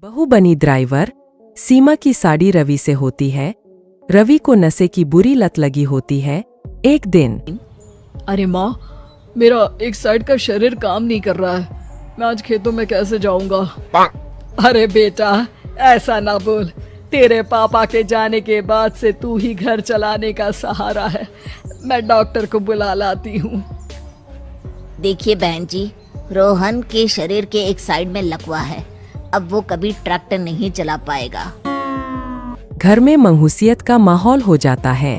बहू बनी ड्राइवर। सीमा की साड़ी रवि से होती है। रवि को नशे की बुरी लत लगी होती है। एक दिन, अरे माँ, मेरा एक साइड का शरीर काम नहीं कर रहा है। मैं आज खेतों में कैसे जाऊंगा? अरे बेटा, ऐसा ना बोल। तेरे पापा के जाने के बाद से तू ही घर चलाने का सहारा है। मैं डॉक्टर को बुला लाती हूँ। देखिए बहन जी, रोहन के शरीर के एक साइड में लकवा है। अब वो कभी ट्रैक्टर नहीं चला पाएगा। घर में मंहूसियत का माहौल हो जाता है।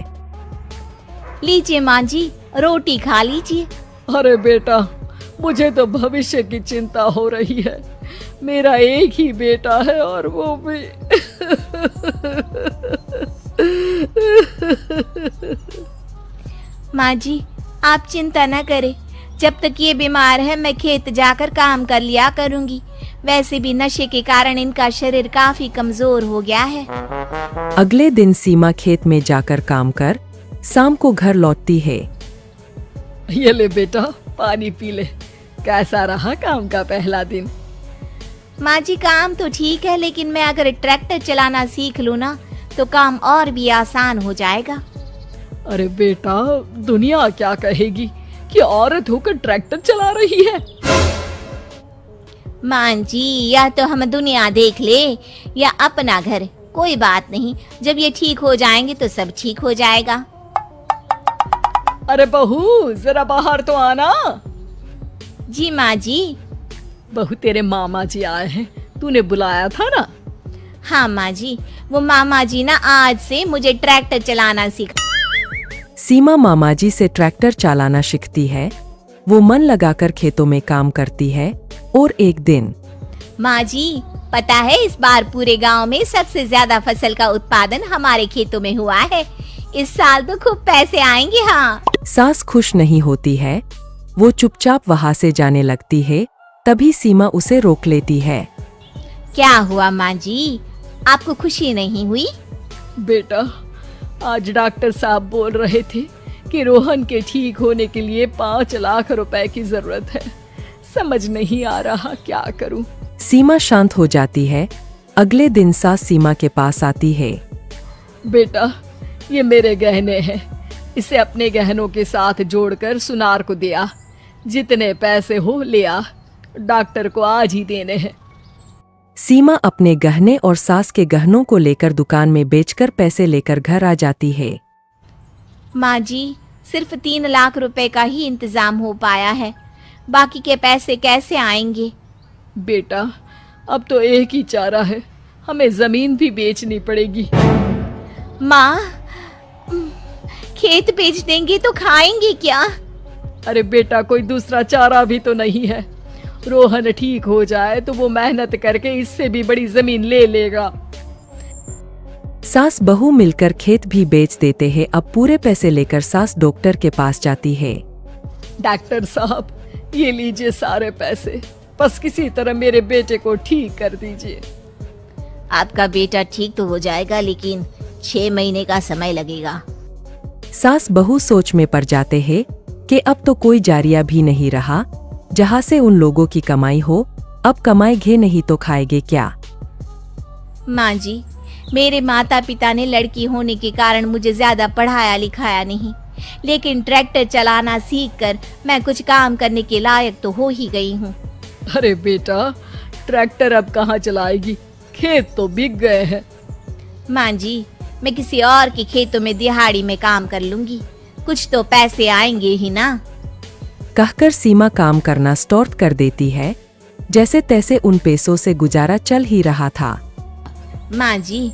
लीजिए माँ जी, रोटी खा लीजिए। अरे बेटा, मुझे तो भविष्य की चिंता हो रही है। मेरा एक ही बेटा है और वो भी माँ जी, आप चिंता न करें। जब तक ये बीमार है मैं खेत जाकर काम कर लिया करूंगी। वैसे भी नशे के कारण इनका शरीर काफी कमजोर हो गया है। अगले दिन सीमा खेत में जाकर काम कर शाम को घर लौटती है। ये ले बेटा, पानी पी ले। कैसा रहा काम का पहला दिन? माँ जी, काम तो ठीक है, लेकिन मैं अगर ट्रैक्टर चलाना सीख लूँ ना तो काम और भी आसान हो जाएगा। अरे बेटा, दुनिया क्या कहेगी कि औरत होकर ट्रैक्टर चला रही है। माँ जी, या तो हम दुनिया देख ले या अपना घर, कोई बात नहीं। जब ये ठीक हो जाएंगे तो सब ठीक हो जाएगा। अरे बहू, जरा बाहर तो आना। जी माँ जी। बहू, तेरे मामा जी आए हैं, तूने बुलाया था ना? हाँ माँ जी, वो मामा जी ना आज से मुझे ट्रैक्टर चलाना सिखा। सीमा मामा जी से ट्रैक्टर चलाना सीखती है। वो मन लगाकर खेतों में काम करती है। और एक दिन, माँ जी, पता है इस बार पूरे गांव में सबसे ज्यादा फसल का उत्पादन हमारे खेतों में हुआ है। इस साल तो खूब पैसे आएंगे। हाँ। सास खुश नहीं होती है। वो चुपचाप वहाँ से जाने लगती है। तभी सीमा उसे रोक लेती है। क्या हुआ माँ जी, आपको खुशी नहीं हुई? बेटा, आज डॉक्टर साहब बोल रहे थे कि रोहन के ठीक होने के लिए 5 लाख रुपए की जरूरत है। समझ नहीं आ रहा क्या करूं। सीमा शांत हो जाती है। अगले दिन सास सीमा के पास आती है। बेटा, ये मेरे गहने हैं। इसे अपने गहनों के साथ जोड़कर सुनार को दिया। जितने पैसे हो ले आ। डॉक्टर को आज ही देने हैं। सीमा अपने गहने और सास के गहनों को लेकर दुकान में बेचकर पैसे लेकर घर आ जाती है। माँ जी, सिर्फ 3 लाख रुपए का ही इंतजाम हो पाया है। बाकी के पैसे कैसे आएंगे? बेटा, अब तो एक ही चारा है, हमें जमीन भी बेचनी पड़ेगी। माँ, खेत बेच देंगे तो खाएंगे क्या? अरे बेटा, कोई दूसरा चारा भी तो नहीं है। रोहन ठीक हो जाए तो वो मेहनत करके इससे भी बड़ी जमीन ले लेगा। सास बहू मिलकर खेत भी बेच देते हैं। अब पूरे पैसे लेकर सास डॉक्टर के पास जाती है। डॉक्टर साहब, ये लीजिए सारे पैसे। बस किसी तरह मेरे बेटे को ठीक कर दीजिए। आपका बेटा ठीक तो हो जाएगा, लेकिन 6 महीने का समय लगेगा। सास बहू सोच में पड़ जाते हैं कि अब तो कोई जारिया भी नहीं रहा जहाँ से उन लोगों की कमाई हो। अब कमाएंगे नहीं तो खाएंगे क्या? माँ जी, मेरे माता पिता ने लड़की होने के कारण मुझे ज्यादा पढ़ाया लिखाया नहीं, लेकिन ट्रैक्टर चलाना सीखकर मैं कुछ काम करने के लायक तो हो ही गई हूँ। अरे बेटा, ट्रैक्टर अब कहाँ चलाएगी? खेत तो बिक गए हैं। माँ जी, मैं किसी और के खेतों में दिहाड़ी में काम कर लूंगी। कुछ तो पैसे आएंगे ही ना। कहकर सीमा काम करना स्टार्ट कर देती है। जैसे तैसे उन पैसों से गुजारा चल ही रहा था। माँ जी,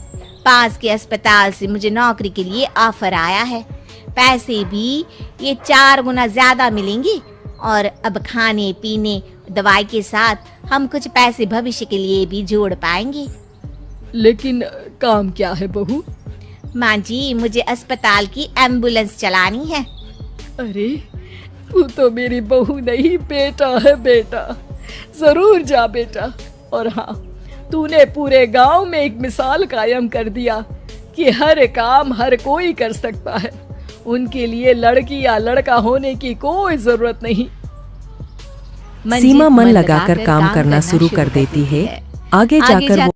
पास के अस्पताल से मुझे नौकरी के लिए ऑफर आया है। पैसे भी ये 4 गुना ज्यादा मिलेंगे और अब खाने पीने दवाई के साथ हम कुछ पैसे भविष्य के लिए भी जोड़ पाएंगे। लेकिन काम क्या है बहू? माँ जी, मुझे अस्पताल की एम्बुलेंस चलानी है। अरे, तू तो मेरी बहू नहीं, बेटा है बेटा। जरूर जा बेटा। और हाँ, तूने पूरे गांव में एक मिसाल कायम कर दिया कि हर काम हर कोई कर सकता है। उनके लिए लड़की या लड़का होने की कोई जरूरत नहीं। सीमा मन लगाकर काम करना शुरू कर देती है। आगे जाकर वो